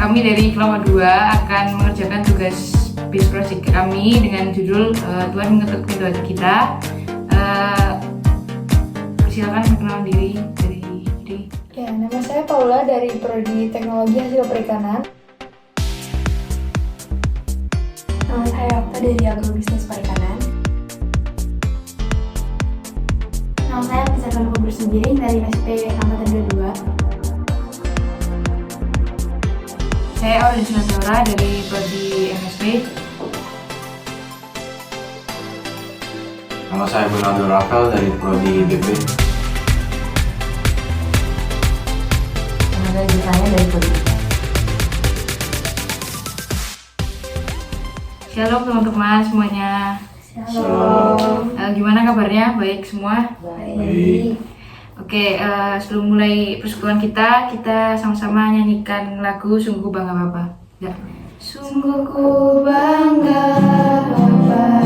kami dari Kelompok 2 akan mengerjakan tugas base project kami dengan judul Tuhan mengetuk pintu hati kita. Silakan perkenalan diri dari Ide. Ya, nama saya Paula dari Prodi Teknologi Hasil Perikanan. Nama saya Okta dari Agrobisnis Perikanan. Nama saya Pisah Kelompok Bersembiring dari SP Angkatan 22. Saya Aurelia Sinatara dari Prodi MSP. Nama saya Bernardo Rafael dari Prodi BP. Nama saya Gitanya dari Prodi. Shalom teman-teman semuanya. Shalom. Gimana kabarnya? Baik semua? Baik. Oke, sebelum mulai persekutuan kita sama-sama nyanyikan lagu Sungguh Ku Bangga Bapa. Ya. Sungguh ku bangga Bapa,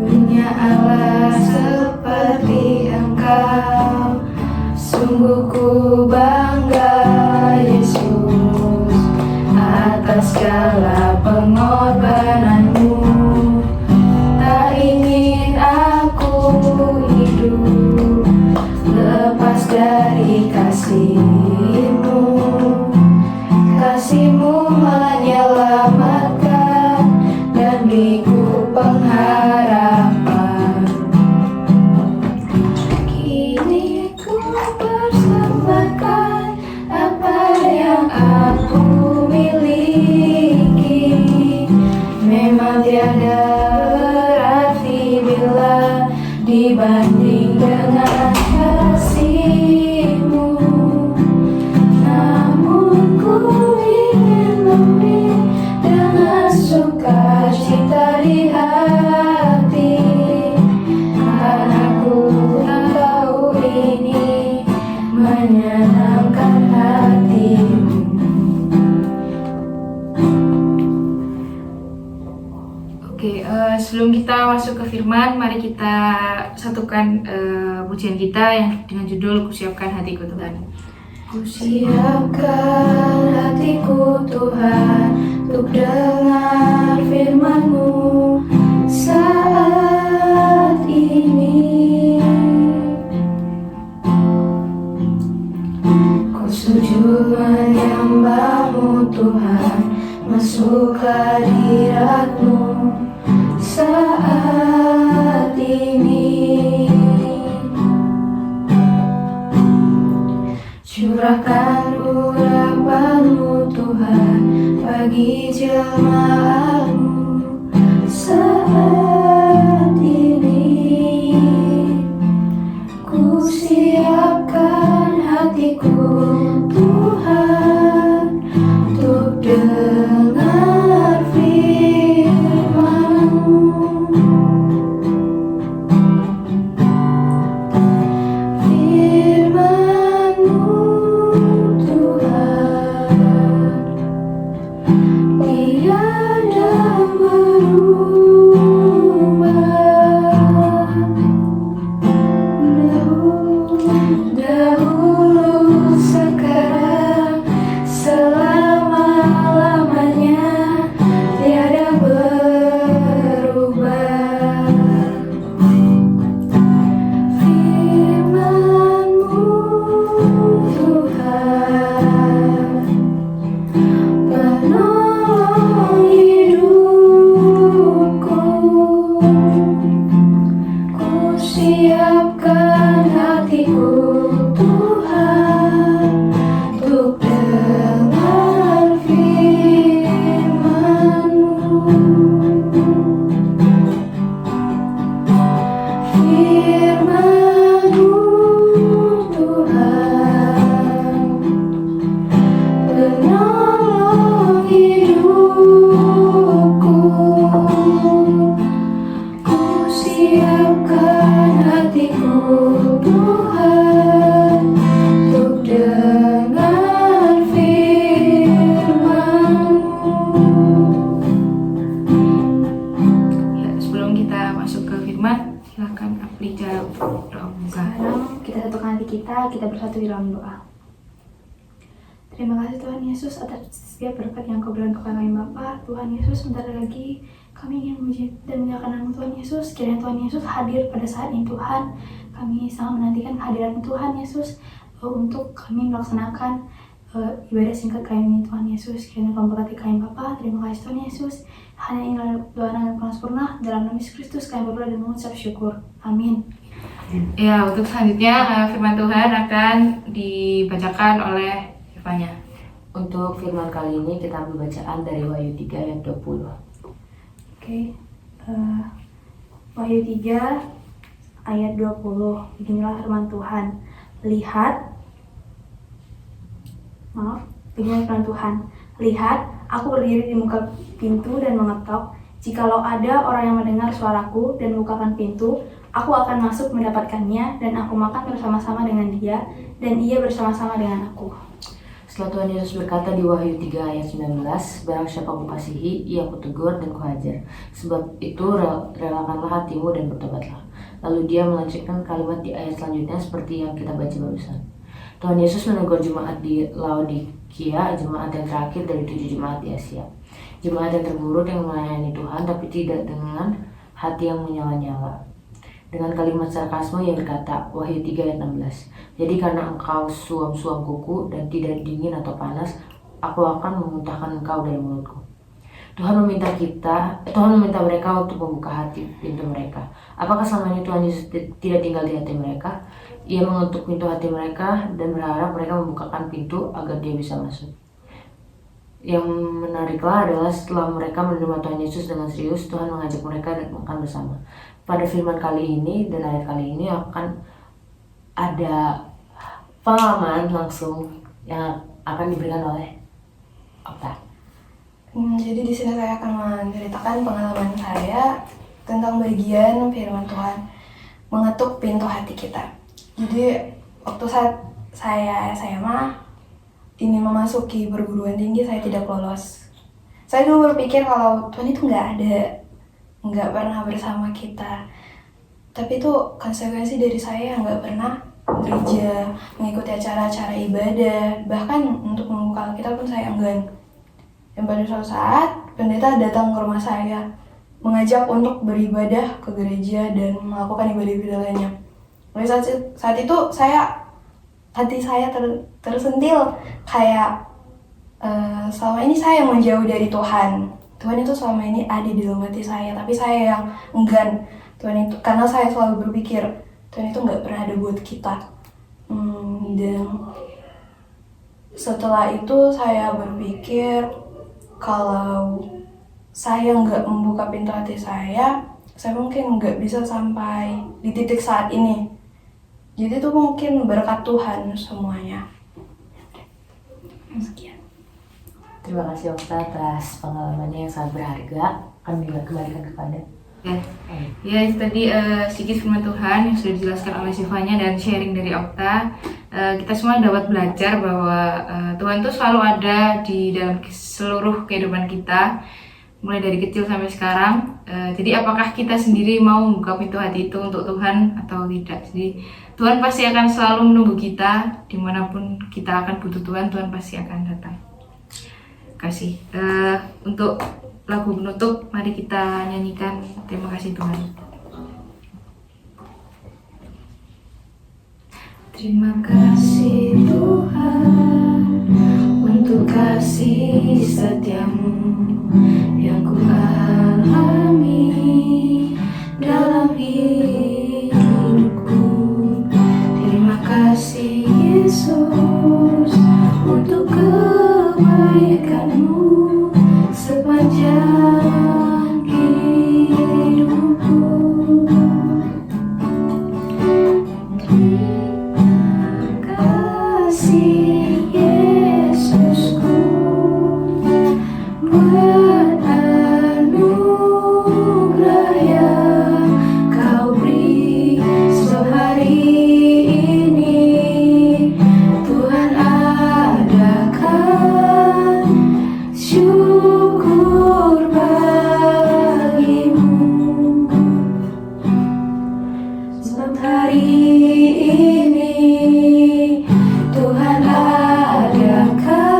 punya Allah seperti Engkau. Sungguh ku bangga Yesus atas segala pengorbananmu. Tak ingin aku hidup lepas dari kasih-Mu. Kasih-Mu menyelamatkan dan beriku pengharapan. Kini ku persembahkan apa yang aku miliki. Memang tiada berarti bila dibanding dengan kasih-Mu. Namun ku ingin memberi dengan sukacita di hati, karena ku tahu ini menyenangkan hati-Mu. Oke, sebelum kita masuk ke firman, mari kita satukan pujian kita yang dengan judul Kusiapkan Hatiku Tuhan. Kusiapkan hatiku Tuhan untuk dengar firman-Mu saat ini. Ku sujud menyembah-Mu Tuhan, masuk hadirat-Mu saat ini. Curahkan urapan-Mu Tuhan bagi jemaat-Mu saat ini. Ku siapkan hatiku Tuhan untuk dengar firman-Mu. Sekarang kita satukan hati kita bersatu di dalam doa. Terima kasih Tuhan Yesus atas setiap berkat yang Kau berikan kepada kami Bapa. Tuhan Yesus, sebentar lagi kami ingin memuji dan menyalakan nama Tuhan Yesus. Kiranya Tuhan Yesus hadir pada saat ini Tuhan. Kami sangat menantikan kehadiran Tuhan Yesus untuk kami melaksanakan ibadah singkat kami ini Tuhan Yesus. Kiranya Kau memberkati kami Bapa. Terima kasih Tuhan Yesus. Hanya inilah doa dan sempurna dalam nama Yesus Kristus kami berdoa dan mengucap syukur. Amin. Ya, untuk selanjutnya firman Tuhan akan dibacakan oleh Evanya. Untuk firman kali ini kita ambil bacaan dari Wahyu 3 ayat 20. Oke. Wahyu 3 ayat 20. Beginilah firman Tuhan. Beginilah firman Tuhan. Lihat, aku berdiri di muka pintu dan mengetok. Jikalau ada orang yang mendengar suaraku dan membukakan pintu, aku akan masuk mendapatkannya dan aku makan bersama-sama dengan dia dan ia bersama-sama dengan aku. Setelah Tuhan Yesus berkata di Wahyu 3 ayat 19, barang siapa kukasihi, ia kutegur dan kuhajar. Sebab itu relakanlah hatimu dan bertobatlah. Lalu dia melanjutkan kalimat di ayat selanjutnya seperti yang kita baca barusan. Tuhan Yesus menegur jemaat di Laodikia, jemaat yang terakhir dari 7 jemaat di Asia. Jemaat yang terburuk yang melayani Tuhan tapi tidak dengan hati yang menyala-nyala. Dengan kalimat sarkasme yang berkata, Wahyu 3 ayat 16, jadi karena engkau suam-suam kuku dan tidak dingin atau panas, aku akan memuntahkan engkau dari mulutku. Tuhan meminta mereka untuk membuka hati pintu mereka. Apakah selama ini Tuhan Yesus tidak tinggal di hati mereka? Ia mengetuk pintu hati mereka dan berharap mereka membukakan pintu agar dia bisa masuk. Yang menariklah adalah setelah mereka menerima Tuhan Yesus dengan serius, Tuhan mengajak mereka makan bersama. Pada firman kali ini dan ayat kali ini akan ada pengalaman langsung yang akan diberikan oleh Okta. Jadi di sini saya akan menceritakan pengalaman saya tentang bagian firman Tuhan mengetuk pintu hati kita. Jadi waktu saat saya SMA ini memasuki perguruan tinggi, saya tidak lolos. Saya dulu berpikir kalau Tuhan itu nggak pernah bersama kita. Tapi itu konsekuensi dari saya yang nggak pernah gereja, mengikuti acara-acara ibadah, bahkan untuk membuka Alkitab pun saya enggan. Dan pada suatu saat pendeta datang ke rumah saya, mengajak untuk beribadah ke gereja dan melakukan ibadah-ibadah lainnya. Mulai saat itu hati saya tersentil kayak selama ini saya yang menjauh dari Tuhan. Tuhan itu selama ini ada di dalam hati saya, tapi saya yang enggan Tuhan itu, karena saya selalu berpikir Tuhan itu nggak pernah ada buat kita. Dan setelah itu saya berpikir kalau saya nggak membuka pintu hati saya mungkin nggak bisa sampai di titik saat ini. Jadi itu mungkin berkat Tuhan semuanya. Sekian. Terima kasih Okta atas pengalamannya yang sangat berharga. Kami juga kembalikan kepada Ya itu tadi sedikit firman Tuhan yang sudah dijelaskan oleh Sivanya dan sharing dari Okta. Kita semua dapat belajar bahwa Tuhan itu selalu ada di dalam seluruh kehidupan kita, mulai dari kecil sampai sekarang. Jadi apakah kita sendiri mau membuka pintu hati itu untuk Tuhan atau tidak? Jadi Tuhan pasti akan selalu menunggu kita, dimanapun kita akan butuh Tuhan, Tuhan pasti akan datang. Kasih untuk lagu penutup, mari kita nyanyikan Terima Kasih Tuhan. Terima kasih Tuhan untuk kasih setiamu yang ku alami dalam hidupku. Terima kasih Yesus untuk kebaikanmu sepanjang hidupku. Terima kasih Yesusku buat anugerah yang kau beri sehari ini. Tuhan adakan syukur bagimu, sebab hari ini Tuhan adakan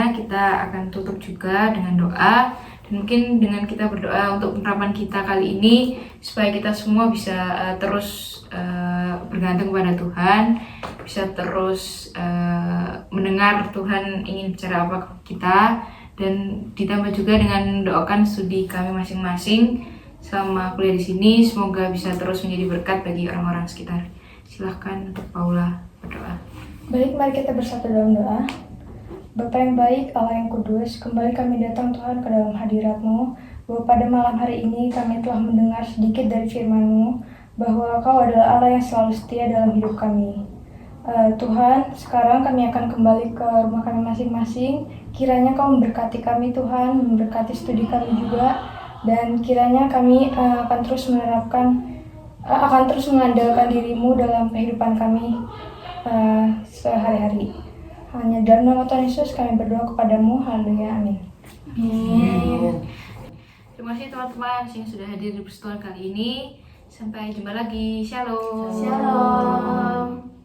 selanjutnya kita akan tutup juga dengan doa. Dan mungkin dengan kita berdoa untuk penerapan kita kali ini supaya kita semua bisa terus bergantung kepada Tuhan, bisa terus mendengar Tuhan ingin bicara apa ke kita, dan ditambah juga dengan doakan studi kami masing-masing selama kuliah di sini, semoga bisa terus menjadi berkat bagi orang-orang sekitar. Silahkan untuk Paula berdoa. Baik, mari kita bersatu dalam doa. Bapa yang baik, Allah yang kudus, kembali kami datang Tuhan ke dalam hadirat-Mu, bahwa pada malam hari ini kami telah mendengar sedikit dari firman-Mu, bahwa Kau adalah Allah yang selalu setia dalam hidup kami. Tuhan, sekarang kami akan kembali ke rumah kami masing-masing. Kiranya Kau memberkati kami Tuhan, memberkati studi kami juga, dan kiranya kami akan terus mengandalkan diri-Mu dalam kehidupan kami sehari-hari. Hanya dalam nama Tuhan Yesus kami berdoa kepadamu. Haleluya, amin. Terima kasih teman-teman yang sudah hadir di pertemuan kali ini. Sampai jumpa lagi. Shalom. Shalom.